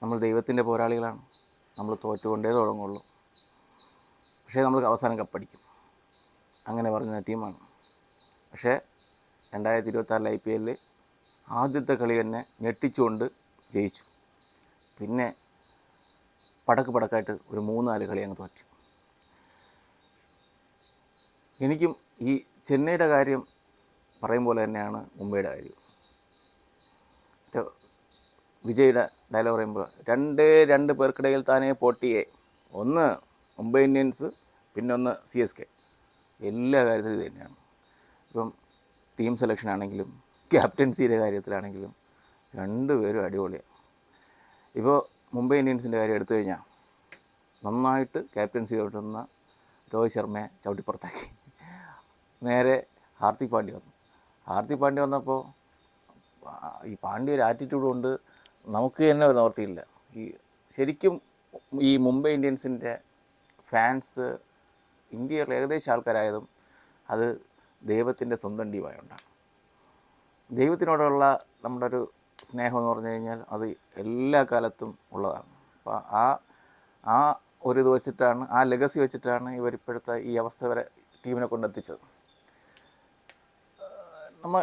നമ്മൾ ദൈവത്തിൻ്റെ പോരാളികളാണ്. നമ്മൾ തോറ്റുകൊണ്ടേ തുടങ്ങുള്ളൂ. പക്ഷേ നമ്മൾ അവസാനം കപ്പടിക്കും. അങ്ങനെ പറഞ്ഞ ടീമാണ്. പക്ഷേ 2026 IPL ആദ്യത്തെ കളി തന്നെ ഞെട്ടിച്ചുകൊണ്ട് ജയിച്ചു. പിന്നെ പടക്കായിട്ട് ഒരു 3-4 കളി അങ്ങ് തോറ്റു. എനിക്കും ഈ ചെന്നൈയുടെ കാര്യം പറയും പോലെ തന്നെയാണ് മുംബൈയുടെ കാര്യം. വിജയുടെ ഡയലോഗ് പറയുമ്പോൾ രണ്ട് പേർക്കിടയിൽ താനേ പോട്ടിയെ, ഒന്ന് മുംബൈ ഇന്ത്യൻസ്, പിന്നെ ഒന്ന് CSK. എല്ലാ കാര്യത്തിലും ഇത് തന്നെയാണ്. ഇപ്പം ടീം സെലക്ഷൻ ആണെങ്കിലും ക്യാപ്റ്റൻസിയുടെ കാര്യത്തിലാണെങ്കിലും രണ്ടുപേരും അടിപൊളിയാണ്. ഇപ്പോൾ മുംബൈ ഇന്ത്യൻസിൻ്റെ കാര്യം എടുത്തു കഴിഞ്ഞാൽ നന്നായിട്ട് ക്യാപ്റ്റൻസി തൊട്ടുന്ന രോഹിത് ശർമ്മയെ ചവിട്ടിപ്പുറത്താക്കി. നേരെ ഹാർദിക് പാണ്ഡ്യ വന്നപ്പോൾ ഈ പാണ്ഡ്യ ഒരു ആറ്റിറ്റ്യൂഡ് കൊണ്ട് നമുക്ക് തന്നെ ഒരു നിവർത്തിയില്ല. ശരിക്കും ഈ മുംബൈ ഇന്ത്യൻസിൻ്റെ ഫാൻസ് ഇന്ത്യയിലുള്ള ഏകദേശം ആൾക്കാരായതും അത് ദൈവത്തിൻ്റെ സ്വന്തം ടീമായതുകൊണ്ടാണ്. ദൈവത്തിനോടുള്ള നമ്മുടെ ഒരു സ്നേഹം എന്ന് പറഞ്ഞു കഴിഞ്ഞാൽ അത് എല്ലാ കാലത്തും ഉള്ളതാണ്. അപ്പോൾ ആ ഒരു ഇത് വെച്ചിട്ടാണ്, ആ ലെഗസി വെച്ചിട്ടാണ് ഇവരിപ്പോഴത്തെ ഈ അവസ്ഥ വരെ ടീമിനെ കൊണ്ടെത്തിച്ചത്. നമ്മൾ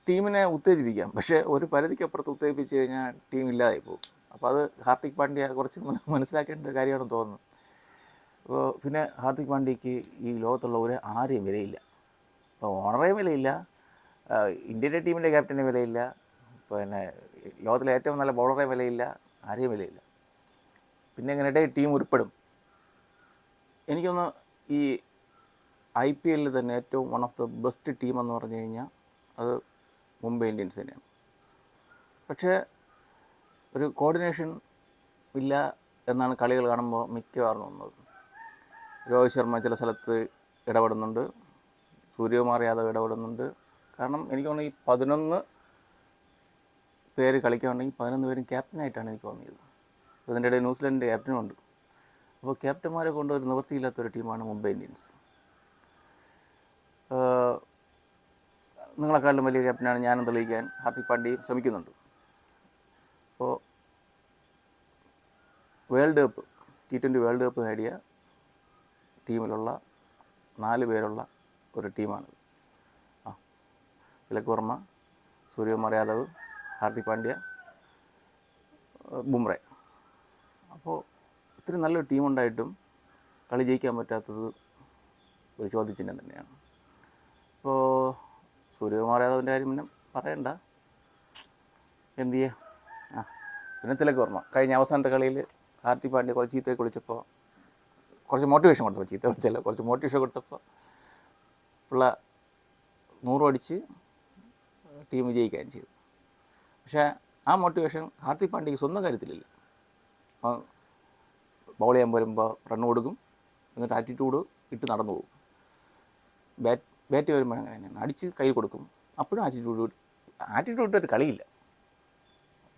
ടീമിനെ ഉത്തേജിപ്പിക്കാം, പക്ഷേ ഒരു പരിധിക്കപ്പുറത്ത് ഉത്തേജിപ്പിച്ച് കഴിഞ്ഞാൽ ടീം ഇല്ലാതായി പോകും. അപ്പോൾ അത് ഹാർദിക് പാണ്ഡ്യ കുറച്ച് മനസ്സിലാക്കേണ്ട ഒരു കാര്യമാണെന്ന് തോന്നുന്നു. അപ്പോൾ പിന്നെ ഹാർദിക് പാണ്ഡ്യയ്ക്ക് ഈ ലോകത്തുള്ള ആരെയും വിലയില്ല. ഇപ്പോൾ ഓണറേയും വിലയില്ല, ഇന്ത്യയുടെ ടീമിൻ്റെ ക്യാപ്റ്റന് വിലയില്ല, പിന്നെ ലോകത്തിലെ ഏറ്റവും നല്ല ബൗളറെ വിലയില്ല, ആരെയും വിലയില്ല. പിന്നെ എങ്ങനെ ടീം ഉരുപ്പെടും? എനിക്കൊന്ന് ഈ IPL തന്നെ ഏറ്റവും one of the best team എന്ന് പറഞ്ഞു കഴിഞ്ഞാൽ അത് മുംബൈ ഇന്ത്യൻസ് തന്നെയാണ്. പക്ഷേ ഒരു കോർഡിനേഷൻ ഇല്ല എന്നാണ് കളികൾ കാണുമ്പോൾ മിക്കവാറും തോന്നുന്നത്. രോഹിത് ശർമ്മ ചില സ്ഥലത്ത് ഇടപെടുന്നുണ്ട്, സൂര്യകുമാർ യാദവ് ഇടപെടുന്നുണ്ട്. കാരണം എനിക്ക് തോന്നുന്നു ഈ 11 പേര് കളിക്കുകയാണെങ്കിൽ 11 പേരും ക്യാപ്റ്റനായിട്ടാണ് എനിക്ക് തോന്നിയത്. അതിൻ്റെ ഇടയിൽ ന്യൂസിലൻഡിൻ്റെ ക്യാപ്റ്റനുമുണ്ട്. അപ്പോൾ ക്യാപ്റ്റന്മാരെ കൊണ്ട് ഒരു നിവൃത്തിയില്ലാത്തൊരു ടീമാണ് മുംബൈ ഇന്ത്യൻസ്. നിങ്ങളെക്കാളും വലിയ ക്യാപ്റ്റനാണ് ഞാനും തെളിയിക്കാൻ ഹാർദിക് പാണ്ഡ്യയും ശ്രമിക്കുന്നുണ്ട്. അപ്പോൾ T20 വേൾഡ് കപ്പ് നേടിയ ടീമിലുള്ള 4 പേരുള്ള ഒരു ടീമാണ്. തിലക് വർമ്മ, സൂര്യകുമാർ യാദവ്, ഹാർദിക് പാണ്ഡ്യ, ബുംറ. അപ്പോൾ ഇത്രയും നല്ലൊരു ടീമുണ്ടായിട്ടും കളി ജയിക്കാൻ പറ്റാത്തത് ഒരു ചോദ്യചിഹ്നം തന്നെയാണ്. ഇപ്പോൾ സൂര്യകുമാർ യാദവിൻ്റെ കാര്യം പിന്നെ പറയണ്ട, എന്ത് ചെയ്യുക. പിന്നെ തിലക് വർമ്മ കഴിഞ്ഞ അവസാനത്തെ കളിയിൽ ഹാർദിക് പാണ്ഡ്യ കുറച്ച് ചീത്തയൊക്കെ വിളിച്ചപ്പോൾ കുറച്ച് മോട്ടിവേഷൻ കൊടുത്തപ്പോൾ, ചീത്ത വിളിച്ചല്ല, കുറച്ച് മോട്ടിവേഷൻ കൊടുത്തപ്പോൾ ഉള്ള 100 അടിച്ച് ടീം വിജയിക്കുകയും ചെയ്തു. പക്ഷേ ആ മോട്ടിവേഷൻ ഹാർദിക് പാണ്ഡ്യയ്ക്ക് സ്വന്തം കാര്യത്തിലില്ല. ബൗൾ ചെയ്യാൻ വരുമ്പോൾ റണ്ണ് കൊടുക്കും, എന്നിട്ട് ആറ്റിറ്റ്യൂഡ് ഇട്ട് നടന്നു പോകും. ബാറ്റ് വരുമ്പോൾ അങ്ങനെ തന്നെയാണ്, അടിച്ച് കൈ കൊടുക്കും, അപ്പോഴും ആറ്റിറ്റ്യൂഡ് ഇട്ടൊരു കളിയില്ല.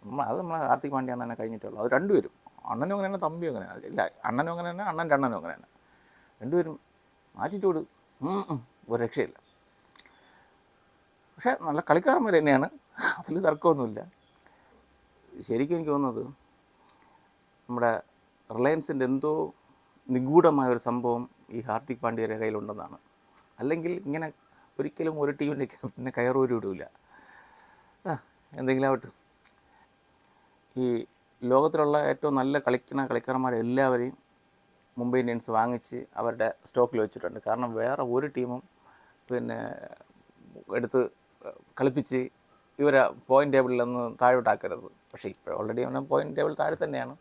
നമ്മൾ ഹാർദിക് പാണ്ഡ്യ തന്നെ കഴിഞ്ഞിട്ടുള്ളൂ. അത് രണ്ടുപേരും, അണ്ണനും അങ്ങനെ തന്നെ തമ്പിയും അങ്ങനെ ഇല്ല, അണ്ണനും അങ്ങനെ തന്നെ, അണ്ണൻ്റെ അണ്ണനും അങ്ങനെ തന്നെ, രണ്ടുപേരും ആറ്റിറ്റ്യൂഡ് ഒരു രക്ഷയില്ല. പക്ഷേ നല്ല കളിക്കാരന്മാർ തന്നെയാണ്, അതിൽ തർക്കമൊന്നുമില്ല. ശരിക്കും എനിക്ക് തോന്നുന്നത് നമ്മുടെ റിലയൻസിൻ്റെ എന്തോ നിഗൂഢമായൊരു സംഭവം ഈ ഹാർദിക് പാണ്ഡ്യയുടെ കയ്യിലുണ്ടെന്നാണ്. അല്ലെങ്കിൽ ഇങ്ങനെ ഒരിക്കലും ഒരു ടീമിൻ്റെ ക്യാപ്റ്റനെ കയറൂരി വിടില്ല. എന്തെങ്കിലും ആവട്ടെ. ഈ ലോകത്തിലുള്ള ഏറ്റവും നല്ല കളിക്കാരന്മാരെല്ലാവരെയും മുംബൈ ഇന്ത്യൻസ് വാങ്ങിച്ച് അവരുടെ സ്റ്റോക്കിൽ വെച്ചിട്ടുണ്ട്. കാരണം വേറെ ഒരു ടീമും പിന്നെ എടുത്ത് കളിപ്പിച്ച് ഇവരെ പോയിൻ്റ് ടേബിളിലൊന്നും താഴോട്ടാക്കരുത്. പക്ഷേ ഇപ്പോൾ ഓൾറെഡി അവനെ പോയിൻ്റ് ടേബിൾ താഴെ തന്നെയാണ്.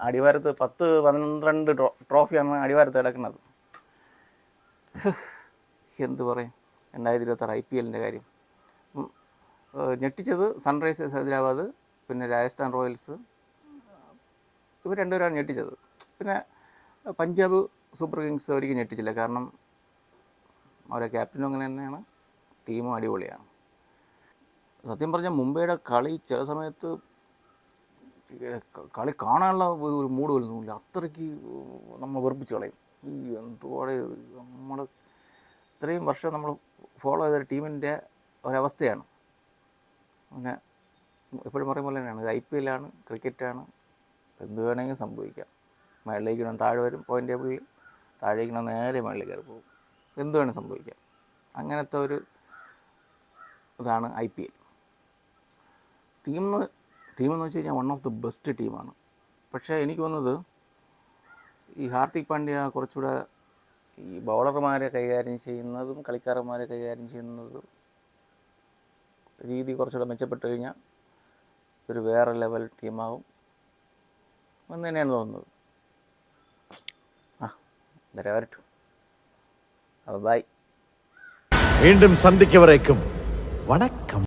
അടിവാരത്ത് 10-12 ട്രോഫിയാണ് അടിവാരത്ത് കിടക്കുന്നത്. എന്ത് പറയും 2026 IPLൻ്റെ കാര്യം. ഞെട്ടിച്ചത് സൺറൈസേഴ്സ് ഹൈദരാബാദ്, പിന്നെ രാജസ്ഥാൻ റോയൽസ്, ഇവർ രണ്ടുപേരാണ് ഞെട്ടിച്ചത്. പിന്നെ പഞ്ചാബ് സൂപ്പർ കിങ്സ് ഒരിക്കലും ഞെട്ടിച്ചില്ല, കാരണം അവരെ ക്യാപ്റ്റനും അങ്ങനെ തന്നെയാണ്, ടീമും അടിപൊളിയാണ്. സത്യം പറഞ്ഞാൽ മുംബൈയുടെ കളി ചില സമയത്ത് കളി കാണാനുള്ള ഒരു മൂഡ് വരുന്നില്ല, അത്രയ്ക്ക് നമ്മൾ വെറുപ്പിച്ച് കളയും. എന്തുപോലെ നമ്മൾ ഇത്രയും വർഷം നമ്മൾ ഫോളോ ചെയ്ത ടീമിൻ്റെ ഒരവസ്ഥയാണ്. പിന്നെ എപ്പോഴും പറയും പോലെ തന്നെയാണ്, ഇത് IPL ആണ്, ക്രിക്കറ്റാണ്, എന്ത് വേണമെങ്കിലും സംഭവിക്കാം. മേളിലേക്ക് ഇടണം, താഴെ വരും പോയിൻ്റ് ടേബിളിൽ, താഴേക്ക് ഇടണം, നേരെ മേളിൽ കയറി പോകും, എന്ത് വേണം സംഭവിക്കാം. അങ്ങനത്തെ ഒരു ഇതാണ് IPL. ടീമെന്ന് വെച്ച് കഴിഞ്ഞാൽ വൺ ഓഫ് ദി ബെസ്റ്റ് ടീമാണ്. പക്ഷേ എനിക്ക് തോന്നുന്നത് ഈ ഹാർദിക് പാണ്ഡ്യ കുറച്ചുകൂടെ ഈ ബൗളർമാരെ കൈകാര്യം ചെയ്യുന്നതും കളിക്കാരന്മാരെ കൈകാര്യം ചെയ്യുന്നതും രീതി കുറച്ചുകൂടെ മെച്ചപ്പെട്ട് കഴിഞ്ഞാൽ ഒരു വേറെ ലെവൽ ടീമാവും എന്ന് തന്നെയാണ് തോന്നുന്നത്. വരെ വരട്ടു. ബൈ. വീണ്ടും സന്ധിക്കവരേക്കും വണക്കം.